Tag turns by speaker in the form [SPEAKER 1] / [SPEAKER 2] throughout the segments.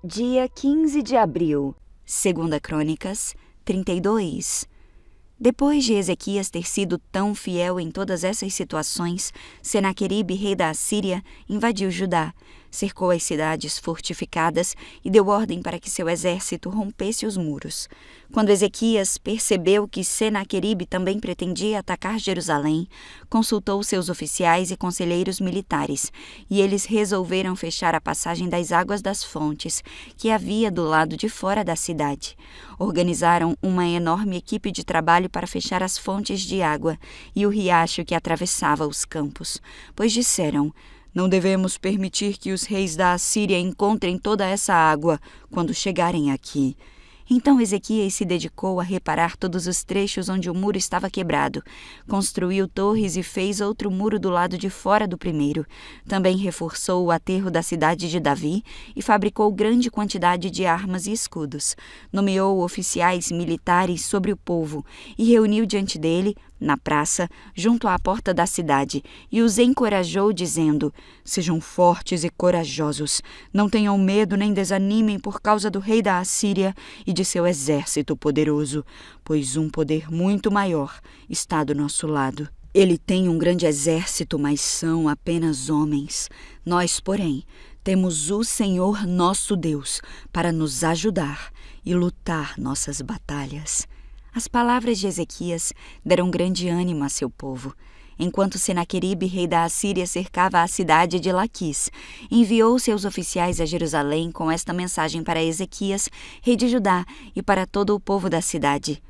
[SPEAKER 1] Dia 15 de abril, 2 Crônicas 32. Depois de Ezequias ter sido tão fiel em todas essas situações, Senaqueribe, rei da Assíria, invadiu Judá, cercou as cidades fortificadas e deu ordem para que seu exército rompesse os muros. Quando Ezequias percebeu que Senaqueribe também pretendia atacar Jerusalém, consultou seus oficiais e conselheiros militares, e eles resolveram fechar a passagem das águas das fontes, que havia do lado de fora da cidade. Organizaram uma enorme equipe de trabalho para fechar as fontes de água e o riacho que atravessava os campos, pois disseram: "Não devemos permitir que os reis da Assíria encontrem toda essa água quando chegarem aqui." Então Ezequias se dedicou a reparar todos os trechos onde o muro estava quebrado. Construiu torres e fez outro muro do lado de fora do primeiro. Também reforçou o aterro da cidade de Davi e fabricou grande quantidade de armas e escudos. Nomeou oficiais militares sobre o povo e reuniu diante dele, na praça, junto à porta da cidade, e os encorajou, dizendo: "Sejam fortes e corajosos, não tenham medo nem desanimem por causa do rei da Assíria e de seu exército poderoso, pois um poder muito maior está do nosso lado. Ele tem um grande exército, mas são apenas homens. Nós, porém, temos o Senhor nosso Deus para nos ajudar e lutar nossas batalhas." As palavras de Ezequias deram grande ânimo a seu povo. Enquanto Senaqueribe, rei da Assíria, cercava a cidade de Laquis, enviou seus oficiais a Jerusalém com esta mensagem para Ezequias, rei de Judá, e para todo o povo da cidade: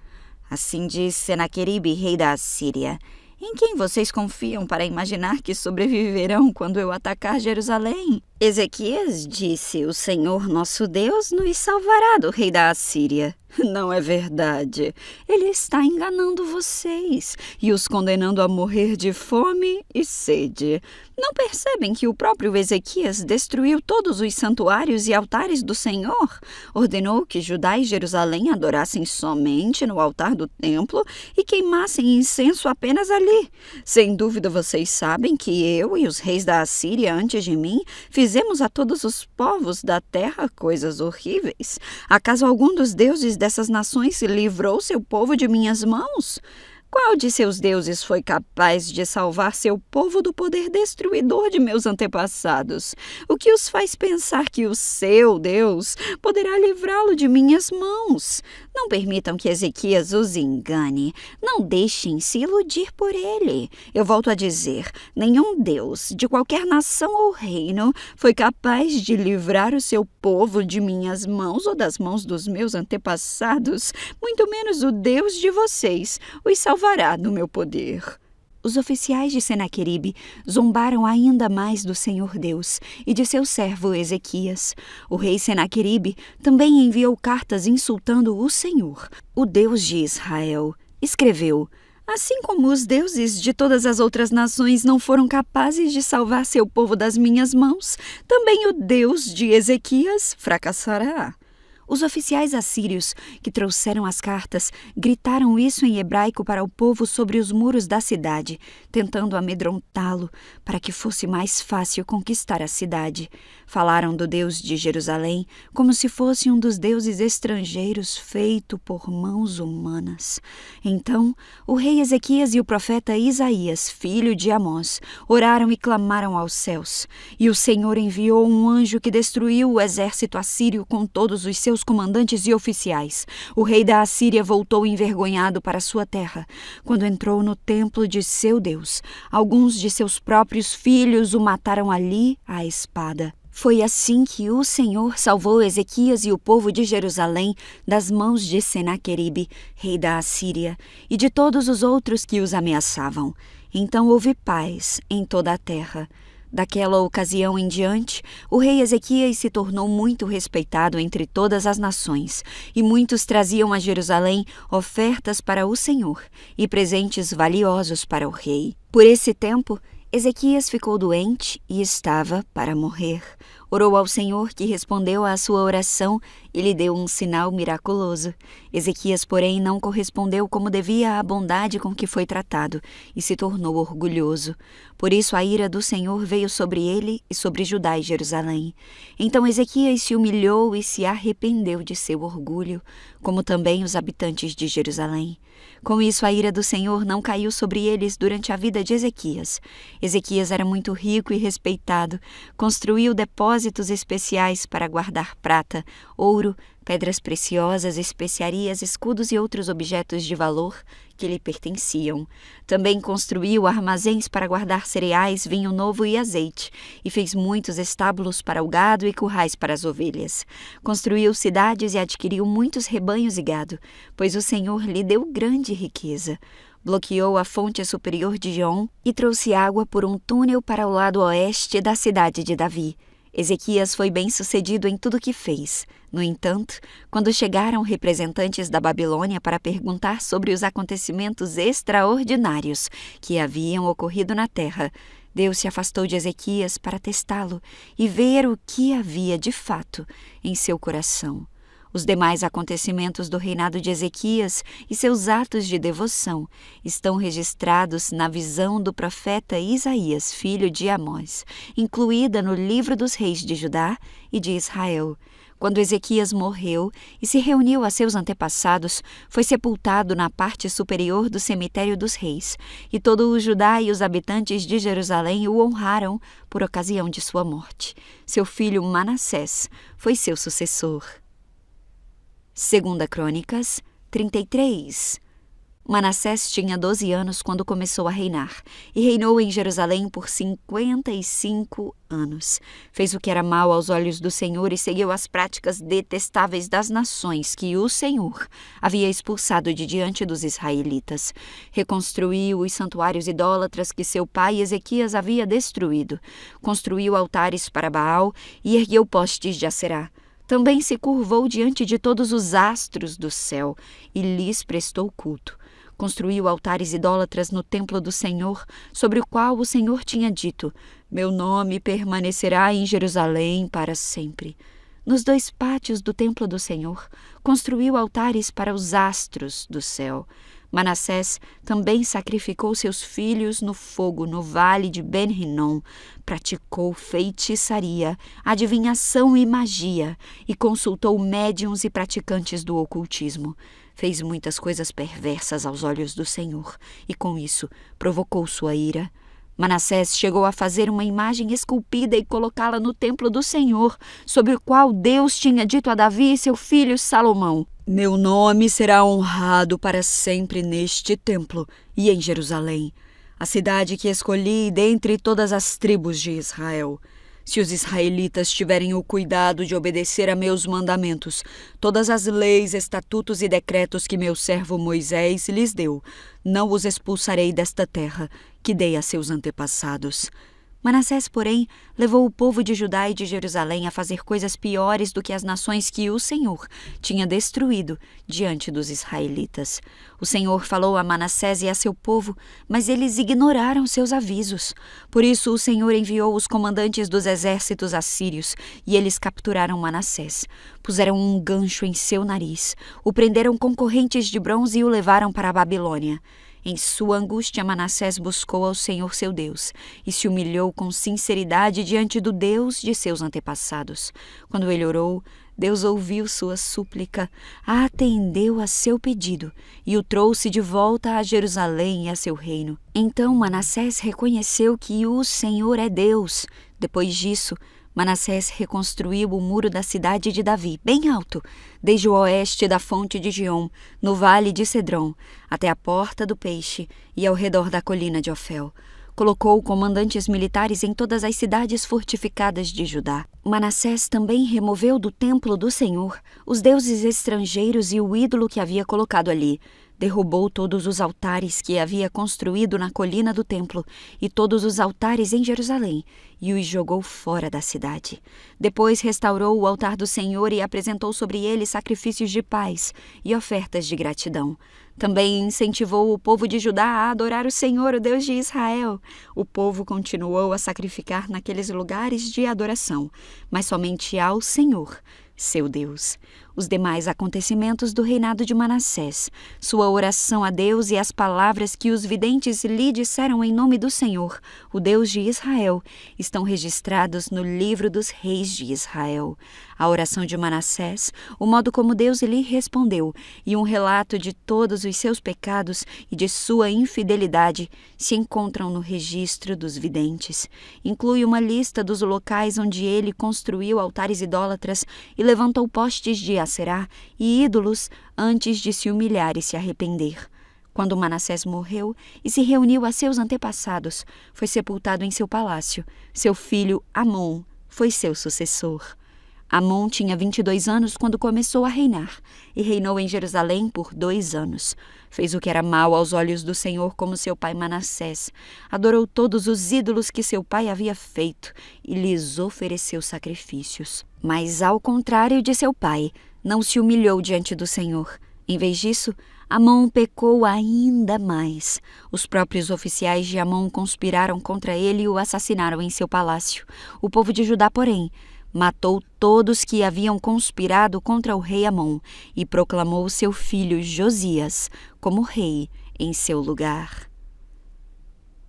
[SPEAKER 1] "Assim diz Senaqueribe, rei da Assíria: em quem vocês confiam para imaginar que sobreviverão quando eu atacar Jerusalém?" Ezequias disse: "O Senhor nosso Deus nos salvará do rei da Assíria." "Não é verdade. Ele está enganando vocês e os condenando a morrer de fome e sede. Não percebem que o próprio Ezequias destruiu todos os santuários e altares do Senhor? Ordenou que Judá e Jerusalém adorassem somente no altar do templo e queimassem incenso apenas ali. Sem dúvida vocês sabem que eu e os reis da Assíria antes de mim fizemos a todos os povos da terra coisas horríveis. Acaso algum dos deuses dessas nações livrou seu povo de minhas mãos? Qual de seus deuses foi capaz de salvar seu povo do poder destruidor de meus antepassados? O que os faz pensar que o seu Deus poderá livrá-lo de minhas mãos? Não permitam que Ezequias os engane. Não deixem se iludir por ele. Eu volto a dizer, nenhum Deus de qualquer nação ou reino foi capaz de livrar o seu povo de minhas mãos ou das mãos dos meus antepassados, muito menos o Deus de vocês os salvará do meu poder." Os oficiais de Senaqueribe zombaram ainda mais do Senhor Deus e de seu servo Ezequias. O rei Senaqueribe também enviou cartas insultando o Senhor, o Deus de Israel. Escreveu: "Assim como os deuses de todas as outras nações não foram capazes de salvar seu povo das minhas mãos, também o Deus de Ezequias fracassará." Os oficiais assírios que trouxeram as cartas gritaram isso em hebraico para o povo sobre os muros da cidade, tentando amedrontá-lo para que fosse mais fácil conquistar a cidade. Falaram do Deus de Jerusalém como se fosse um dos deuses estrangeiros feito por mãos humanas. Então, o rei Ezequias e o profeta Isaías, filho de Amós, oraram e clamaram aos céus. E o Senhor enviou um anjo que destruiu o exército assírio com todos os seus comandantes e oficiais. O rei da Assíria voltou envergonhado para sua terra. Quando entrou no templo de seu Deus, alguns de seus próprios filhos o mataram ali à espada. Foi assim que o Senhor salvou Ezequias e o povo de Jerusalém das mãos de Senaqueribe, rei da Assíria, e de todos os outros que os ameaçavam. Então houve paz em toda a terra. Daquela ocasião em diante, o rei Ezequias se tornou muito respeitado entre todas as nações, e muitos traziam a Jerusalém ofertas para o Senhor e presentes valiosos para o rei. Por esse tempo, Ezequias ficou doente e estava para morrer. Orou ao Senhor, que respondeu à sua oração e lhe deu um sinal miraculoso. Ezequias, porém, não correspondeu como devia à bondade com que foi tratado e se tornou orgulhoso. Por isso a ira do Senhor veio sobre ele e sobre Judá e Jerusalém. Então Ezequias se humilhou e se arrependeu de seu orgulho, como também os habitantes de Jerusalém. Com isso, a ira do Senhor não caiu sobre eles durante a vida de Ezequias. Ezequias era muito rico e respeitado, construiu depósitos especiais para guardar prata, ouro, pedras preciosas, especiarias, escudos e outros objetos de valor que lhe pertenciam. Também construiu armazéns para guardar cereais, vinho novo e azeite, e fez muitos estábulos para o gado e currais para as ovelhas. Construiu cidades e adquiriu muitos rebanhos e gado, pois o Senhor lhe deu grande riqueza. Bloqueou a fonte superior de Gihon e trouxe água por um túnel para o lado oeste da cidade de Davi. Ezequias foi bem-sucedido em tudo o que fez. No entanto, quando chegaram representantes da Babilônia para perguntar sobre os acontecimentos extraordinários que haviam ocorrido na terra, Deus se afastou de Ezequias para testá-lo e ver o que havia de fato em seu coração. Os demais acontecimentos do reinado de Ezequias e seus atos de devoção estão registrados na visão do profeta Isaías, filho de Amós, incluída no livro dos reis de Judá e de Israel. Quando Ezequias morreu e se reuniu a seus antepassados, foi sepultado na parte superior do cemitério dos reis, e todo o Judá e os habitantes de Jerusalém o honraram por ocasião de sua morte. Seu filho Manassés foi seu sucessor. 2 Crônicas 33. Manassés tinha 12 anos quando começou a reinar, e reinou em Jerusalém por 55 anos. Fez o que era mal aos olhos do Senhor e seguiu as práticas detestáveis das nações que o Senhor havia expulsado de diante dos israelitas. Reconstruiu os santuários idólatras que seu pai Ezequias havia destruído. Construiu altares para Baal e ergueu postes de Aserá. Também se curvou diante de todos os astros do céu e lhes prestou culto. Construiu altares idólatras no templo do Senhor, sobre o qual o Senhor tinha dito: meu nome permanecerá em Jerusalém para sempre. Nos 2 pátios do templo do Senhor, construiu altares para os astros do céu. Manassés também sacrificou seus filhos no fogo no vale de Ben-Rinom, praticou feitiçaria, adivinhação e magia, e consultou médiuns e praticantes do ocultismo. Fez muitas coisas perversas aos olhos do Senhor, e com isso provocou sua ira. Manassés chegou a fazer uma imagem esculpida e colocá-la no templo do Senhor, sobre o qual Deus tinha dito a Davi e seu filho Salomão: meu nome será honrado para sempre neste templo e em Jerusalém, a cidade que escolhi dentre todas as tribos de Israel. Se os israelitas tiverem o cuidado de obedecer a meus mandamentos, todas as leis, estatutos e decretos que meu servo Moisés lhes deu, não os expulsarei desta terra que dei a seus antepassados. Manassés, porém, levou o povo de Judá e de Jerusalém a fazer coisas piores do que as nações que o Senhor tinha destruído diante dos israelitas. O Senhor falou a Manassés e a seu povo, mas eles ignoraram seus avisos. Por isso o Senhor enviou os comandantes dos exércitos assírios, e eles capturaram Manassés. Puseram um gancho em seu nariz, o prenderam com correntes de bronze e o levaram para a Babilônia. Em sua angústia, Manassés buscou ao Senhor seu Deus e se humilhou com sinceridade diante do Deus de seus antepassados. Quando ele orou, Deus ouviu sua súplica, atendeu a seu pedido e o trouxe de volta a Jerusalém e a seu reino. Então Manassés reconheceu que o Senhor é Deus. Depois disso, Manassés reconstruiu o muro da cidade de Davi, bem alto, desde o oeste da fonte de Gihon, no vale de Cedron, até a porta do peixe e ao redor da colina de Ofel. Colocou comandantes militares em todas as cidades fortificadas de Judá. Manassés também removeu do templo do Senhor os deuses estrangeiros e o ídolo que havia colocado ali. derrubou todos os altares que havia construído na colina do templo e todos os altares em Jerusalém e os jogou fora da cidade. Depois restaurou o altar do Senhor e apresentou sobre ele sacrifícios de paz e ofertas de gratidão. Também incentivou o povo de Judá a adorar o Senhor, o Deus de Israel. O povo continuou a sacrificar naqueles lugares de adoração, mas somente ao Senhor, seu Deus. Os demais acontecimentos do reinado de Manassés, sua oração a Deus e as palavras que os videntes lhe disseram em nome do Senhor, o Deus de Israel, estão registrados no livro dos reis de Israel. A oração de Manassés, o modo como Deus lhe respondeu e um relato de todos os seus pecados e de sua infidelidade se encontram no registro dos videntes. Inclui uma lista dos locais onde ele construiu altares idólatras e levantou postes de Aserá e ídolos antes de se humilhar e se arrepender. Quando Manassés morreu e se reuniu a seus antepassados, foi sepultado em seu palácio. Seu filho Amon foi seu sucessor. Amon tinha 22 anos quando começou a reinar e reinou em Jerusalém por 2 anos. Fez o que era mal aos olhos do Senhor como seu pai Manassés. Adorou todos os ídolos que seu pai havia feito e lhes ofereceu sacrifícios. Mas, ao contrário de seu pai, não se humilhou diante do Senhor. Em vez disso, Amon pecou ainda mais. Os próprios oficiais de Amon conspiraram contra ele e o assassinaram em seu palácio. O povo de Judá, porém, matou todos que haviam conspirado contra o rei Amon e proclamou seu filho Josias como rei em seu lugar.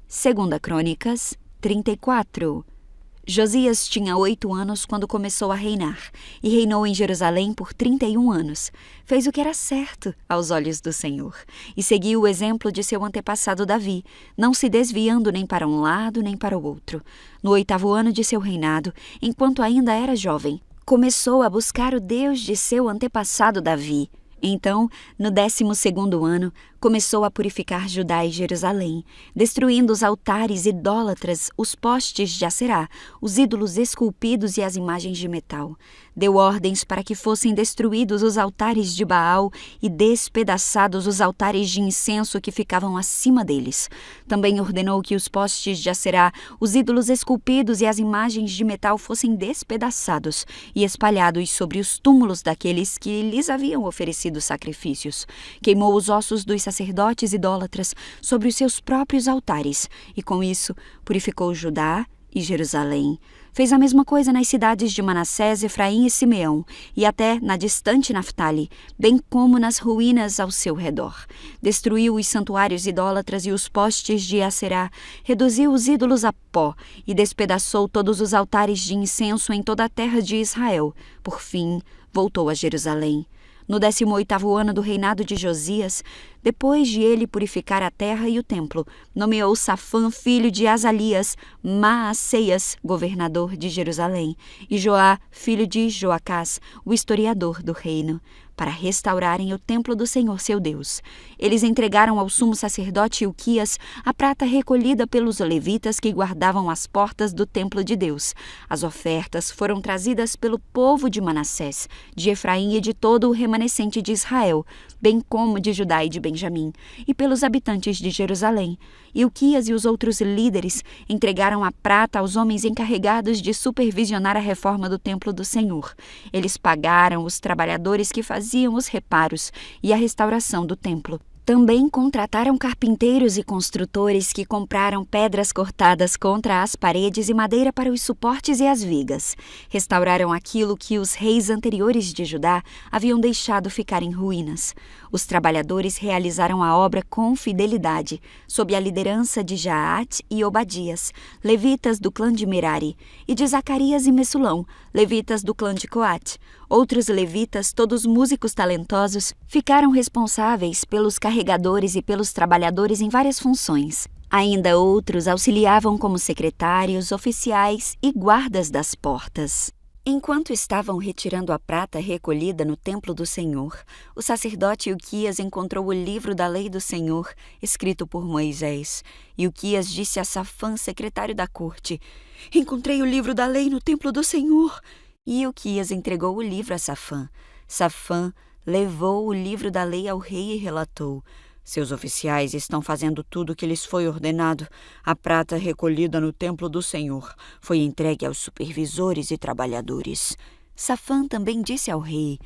[SPEAKER 1] 2 Crônicas 34. Josias tinha 8 anos quando começou a reinar e reinou em Jerusalém por 31 anos. Fez o que era certo aos olhos do Senhor e seguiu o exemplo de seu antepassado Davi, não se desviando nem para um lado nem para o outro. No 8º ano de seu reinado, enquanto ainda era jovem, começou a buscar o Deus de seu antepassado Davi. Então, no 12º ano, começou a purificar Judá e Jerusalém, destruindo os altares idólatras, os postes de Aserá, os ídolos esculpidos e as imagens de metal. Deu ordens para que fossem destruídos os altares de Baal e despedaçados os altares de incenso que ficavam acima deles. Também ordenou que os postes de Aserá, os ídolos esculpidos e as imagens de metal fossem despedaçados e espalhados sobre os túmulos daqueles que lhes haviam oferecido sacrifícios. Queimou os ossos dos sacerdotes idólatras sobre os seus próprios altares e, com isso, purificou Judá e Jerusalém. Fez a mesma coisa nas cidades de Manassés, Efraim e Simeão, e até na distante Naftali, bem como nas ruínas ao seu redor. Destruiu os santuários idólatras e os postes de Aserá, reduziu os ídolos a pó e despedaçou todos os altares de incenso em toda a terra de Israel. Por fim, voltou a Jerusalém. No 18º ano do reinado de Josias, depois de ele purificar a terra e o templo, nomeou Safã, filho de Azalias, Maaseias, governador de Jerusalém, e Joá, filho de Joacás, o historiador do reino, para restaurarem o templo do Senhor seu Deus. Eles entregaram ao sumo sacerdote Ilquias a prata recolhida pelos levitas que guardavam as portas do templo de Deus. As ofertas foram trazidas pelo povo de Manassés, de Efraim e de todo o remanescente de Israel, bem como de Judá e de Benjamim, e pelos habitantes de Jerusalém. Ilquias e os outros líderes entregaram a prata aos homens encarregados de supervisionar a reforma do templo do Senhor. Eles pagaram os trabalhadores que faziam os reparos e a restauração do templo. Também contrataram carpinteiros e construtores que compraram pedras cortadas contra as paredes e madeira para os suportes e as vigas. Restauraram aquilo que os reis anteriores de Judá haviam deixado ficar em ruínas. Os trabalhadores realizaram a obra com fidelidade, sob a liderança de Jaate e Obadias, levitas do clã de Merari, e de Zacarias e Messulão, levitas do clã de Coate. Outros levitas, todos músicos talentosos, ficaram responsáveis pelos carregadores e pelos trabalhadores em várias funções. Ainda outros auxiliavam como secretários, oficiais e guardas das portas. Enquanto estavam retirando a prata recolhida no templo do Senhor, o sacerdote Ilquias encontrou o livro da lei do Senhor, escrito por Moisés. Ilquias disse a Safã, secretário da corte: "Encontrei o livro da lei no templo do Senhor." E Ilquias entregou o livro a Safã. Safã levou o livro da lei ao rei e relatou: seus oficiais estão fazendo tudo o que lhes foi ordenado. A prata recolhida no templo do Senhor foi entregue aos supervisores e trabalhadores. Safã também disse ao rei: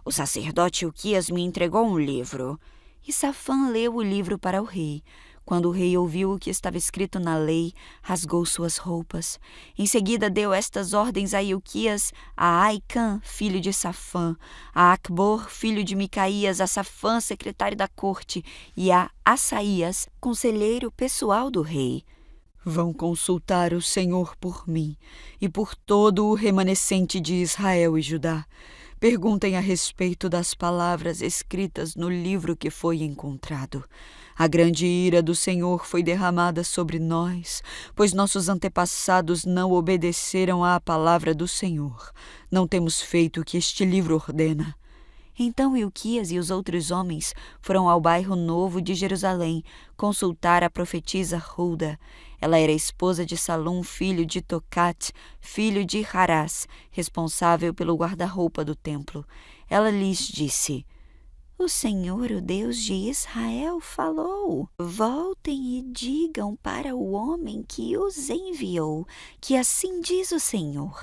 [SPEAKER 1] o sacerdote Hilquias me entregou um livro. E Safã leu o livro para o rei. Quando o rei ouviu o que estava escrito na lei, rasgou suas roupas. Em seguida deu estas ordens a Hilquias, a Aicã, filho de Safã, a Acbor, filho de Micaías, a Safã, secretário da corte, e a Assaías, conselheiro pessoal do rei. Vão consultar o Senhor por mim e por todo o remanescente de Israel e Judá. Perguntem a respeito das palavras escritas no livro que foi encontrado. A grande ira do Senhor foi derramada sobre nós, pois nossos antepassados não obedeceram à palavra do Senhor. Não temos feito o que este livro ordena. Então Hilquias e os outros homens foram ao bairro Novo de Jerusalém consultar a profetisa Hulda. Ela era esposa de Salum, filho de Tocate, filho de Harás, responsável pelo guarda-roupa do templo. Ela lhes disse: o Senhor, o Deus de Israel, falou. Voltem e digam para o homem que os enviou, que assim diz o Senhor: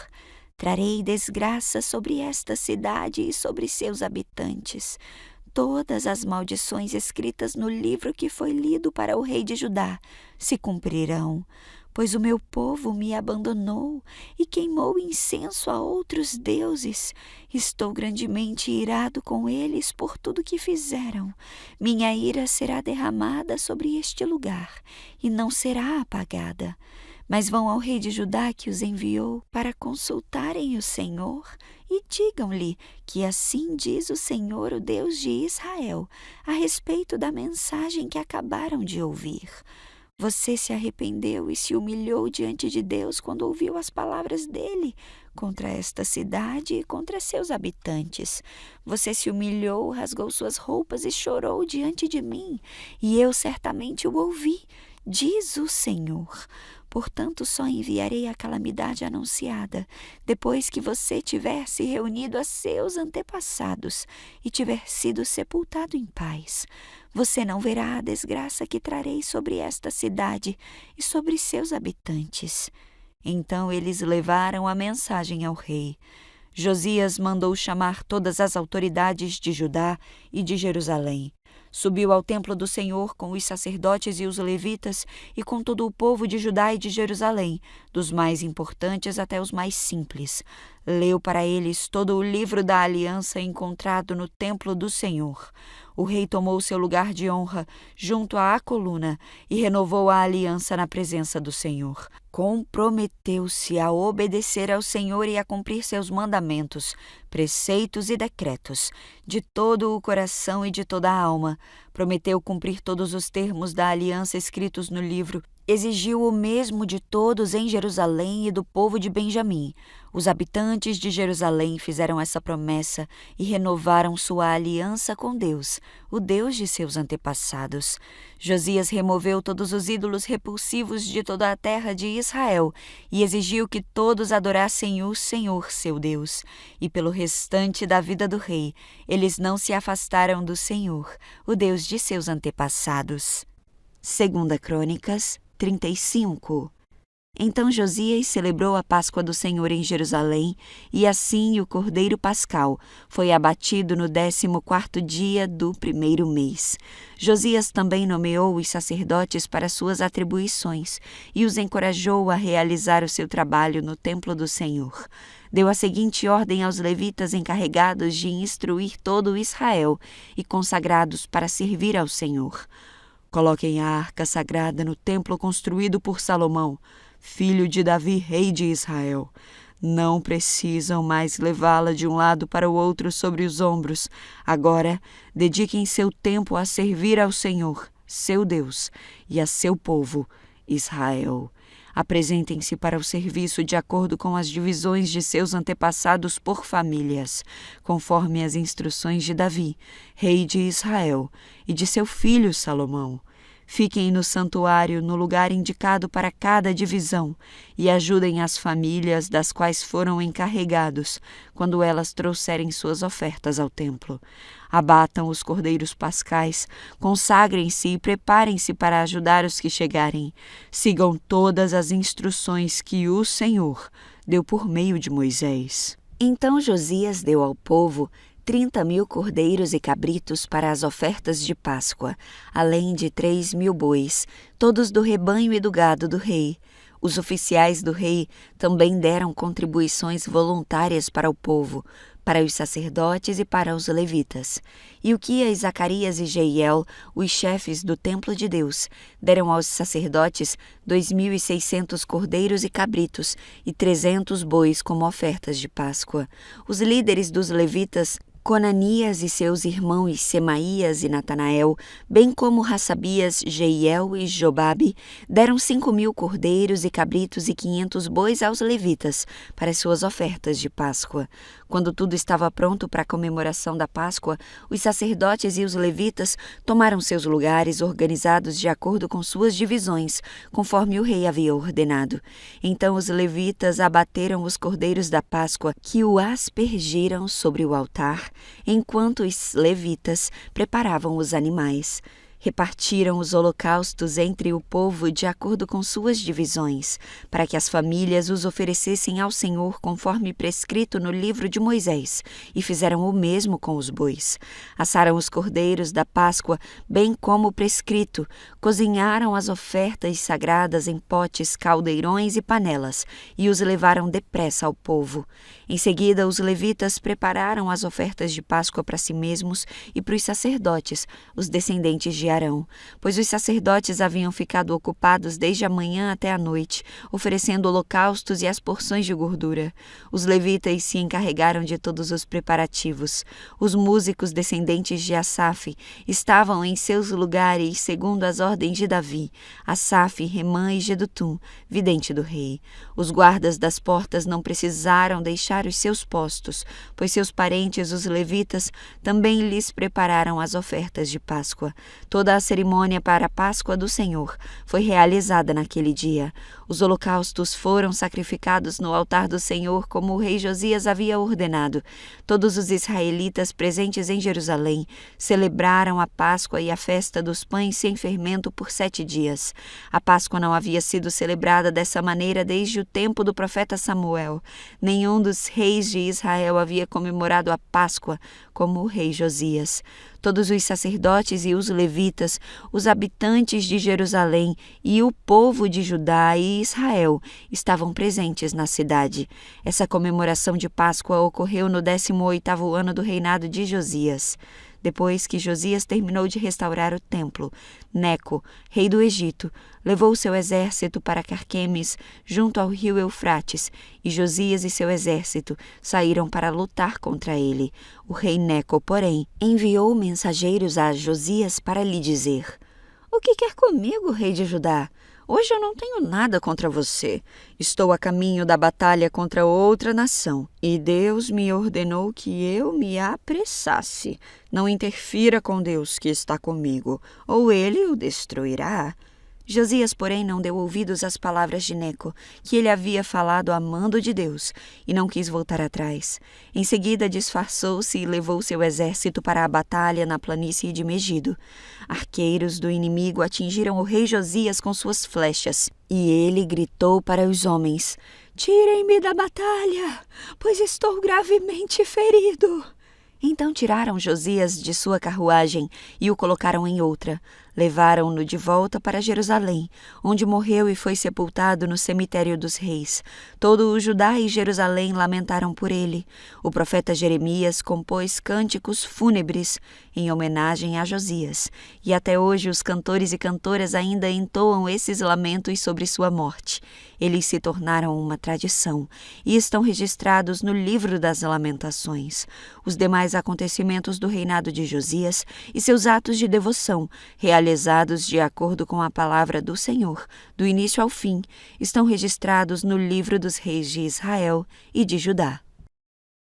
[SPEAKER 1] trarei desgraça sobre esta cidade e sobre seus habitantes. Todas as maldições escritas no livro que foi lido para o rei de Judá se cumprirão, pois o meu povo me abandonou e queimou incenso a outros deuses. Estou grandemente irado com eles por tudo que fizeram. Minha ira será derramada sobre este lugar e não será apagada. Mas vão ao rei de Judá que os enviou para consultarem o Senhor e digam-lhe que assim diz o Senhor, o Deus de Israel, a respeito da mensagem que acabaram de ouvir. Você se arrependeu e se humilhou diante de Deus quando ouviu as palavras dele contra esta cidade e contra seus habitantes. Você se humilhou, rasgou suas roupas e chorou diante de mim, e eu certamente o ouvi, diz o Senhor. Portanto, só enviarei a calamidade anunciada depois que você tiver se reunido a seus antepassados e tiver sido sepultado em paz. Você não verá a desgraça que trarei sobre esta cidade e sobre seus habitantes. Então eles levaram a mensagem ao rei. Josias mandou chamar todas as autoridades de Judá e de Jerusalém. Subiu ao templo do Senhor com os sacerdotes e os levitas e com todo o povo de Judá e de Jerusalém, dos mais importantes até os mais simples. Leu para eles todo o livro da aliança encontrado no templo do Senhor. O rei tomou seu lugar de honra junto à coluna e renovou a aliança na presença do Senhor. Comprometeu-se a obedecer ao Senhor e a cumprir seus mandamentos, preceitos e decretos, de todo o coração e de toda a alma. Prometeu cumprir todos os termos da aliança escritos no livro. Exigiu o mesmo de todos em Jerusalém e do povo de Benjamim. Os habitantes de Jerusalém fizeram essa promessa e renovaram sua aliança com Deus, o Deus de seus antepassados. Josias removeu todos os ídolos repulsivos de toda a terra de Israel e exigiu que todos adorassem o Senhor, seu Deus. E pelo restante da vida do rei, eles não se afastaram do Senhor, o Deus de seus antepassados. 2 Crônicas 35. Então Josias celebrou a Páscoa do Senhor em Jerusalém, e assim o Cordeiro Pascal foi abatido no 14º dia do 1º mês. Josias também nomeou os sacerdotes para suas atribuições e os encorajou a realizar o seu trabalho no templo do Senhor. Deu a seguinte ordem aos levitas encarregados de instruir todo Israel e consagrados para servir ao Senhor: coloquem a arca sagrada no templo construído por Salomão, filho de Davi, rei de Israel. Não precisam mais levá-la de um lado para o outro sobre os ombros. Agora, dediquem seu tempo a servir ao Senhor, seu Deus, e a seu povo, Israel. Apresentem-se para o serviço de acordo com as divisões de seus antepassados por famílias, conforme as instruções de Davi, rei de Israel, e de seu filho Salomão. Fiquem no santuário, no lugar indicado para cada divisão, e ajudem as famílias das quais foram encarregados, quando elas trouxerem suas ofertas ao templo. Abatam os cordeiros pascais, consagrem-se e preparem-se para ajudar os que chegarem. Sigam todas as instruções que o Senhor deu por meio de Moisés. Então Josias deu ao povo 30.000 cordeiros e cabritos para as ofertas de Páscoa, além de 3.000 bois, todos do rebanho e do gado do rei. Os oficiais do rei também deram contribuições voluntárias para o povo, para os sacerdotes e para os levitas. Ilquias, Zacarias e Jeiel, os chefes do templo de Deus, deram aos sacerdotes 2.600 cordeiros e cabritos e 300 bois como ofertas de Páscoa. Os líderes dos levitas, Conanias e seus irmãos Semaías e Natanael, bem como Hassabias, Jeiel e Jobabe, deram 5.000 cordeiros e cabritos e 500 bois aos levitas para as suas ofertas de Páscoa. Quando tudo estava pronto para a comemoração da Páscoa, os sacerdotes e os levitas tomaram seus lugares organizados de acordo com suas divisões, conforme o rei havia ordenado. Então os levitas abateram os cordeiros da Páscoa que o aspergiram sobre o altar, enquanto os levitas preparavam os animais. Repartiram os holocaustos entre o povo de acordo com suas divisões, para que as famílias os oferecessem ao Senhor conforme prescrito no livro de Moisés, e fizeram o mesmo com os bois. Assaram os cordeiros da Páscoa, bem como prescrito, cozinharam as ofertas sagradas em potes, caldeirões e panelas, e os levaram depressa ao povo. Em seguida, os levitas prepararam as ofertas de Páscoa para si mesmos e para os sacerdotes, os descendentes de Arão, pois os sacerdotes haviam ficado ocupados desde a manhã até a noite, oferecendo holocaustos e as porções de gordura. Os levitas se encarregaram de todos os preparativos. Os músicos descendentes de Asaf estavam em seus lugares segundo as ordens de Davi, Asaf, Remã e Gedutum, vidente do rei. Os guardas das portas não precisaram deixar os seus postos, pois seus parentes, os levitas, também lhes prepararam as ofertas de Páscoa. Toda a cerimônia para a Páscoa do Senhor foi realizada naquele dia. Os holocaustos foram sacrificados no altar do Senhor, como o rei Josias havia ordenado. Todos os israelitas presentes em Jerusalém celebraram a Páscoa e a festa dos pães sem fermento por 7 dias. A Páscoa não havia sido celebrada dessa maneira desde o tempo do profeta Samuel. Nenhum dos reis de Israel havia comemorado a Páscoa como o rei Josias. Todos os sacerdotes e os levitas, os habitantes de Jerusalém e o povo de Judá e Israel estavam presentes na cidade. Essa comemoração de Páscoa ocorreu no 18º ano do reinado de Josias. Depois que Josias terminou de restaurar o templo, Neco, rei do Egito, levou seu exército para Carquemes, junto ao rio Eufrates, e Josias e seu exército saíram para lutar contra ele. O rei Neco, porém, enviou mensageiros a Josias para lhe dizer: "O que quer comigo, rei de Judá? Hoje eu não tenho nada contra você. Estou a caminho da batalha contra outra nação, e Deus me ordenou que eu me apressasse. Não interfira com Deus que está comigo, ou ele o destruirá." Josias, porém, não deu ouvidos às palavras de Neco, que ele havia falado a mando de Deus, e não quis voltar atrás. Em seguida, disfarçou-se e levou seu exército para a batalha na planície de Megido. Arqueiros do inimigo atingiram o rei Josias com suas flechas, e ele gritou para os homens: "Tirem-me da batalha, pois estou gravemente ferido." Então tiraram Josias de sua carruagem e o colocaram em outra. Levaram-no de volta para Jerusalém, onde morreu e foi sepultado no cemitério dos reis. Todo o Judá e Jerusalém lamentaram por ele. O profeta Jeremias compôs cânticos fúnebres em homenagem a Josias, e até hoje os cantores e cantoras ainda entoam esses lamentos sobre sua morte. Eles se tornaram uma tradição e estão registrados no livro das Lamentações. Os demais acontecimentos do reinado de Josias e seus atos de devoção, realizados de acordo com a palavra do Senhor, do início ao fim, estão registrados no livro dos reis de Israel e de Judá.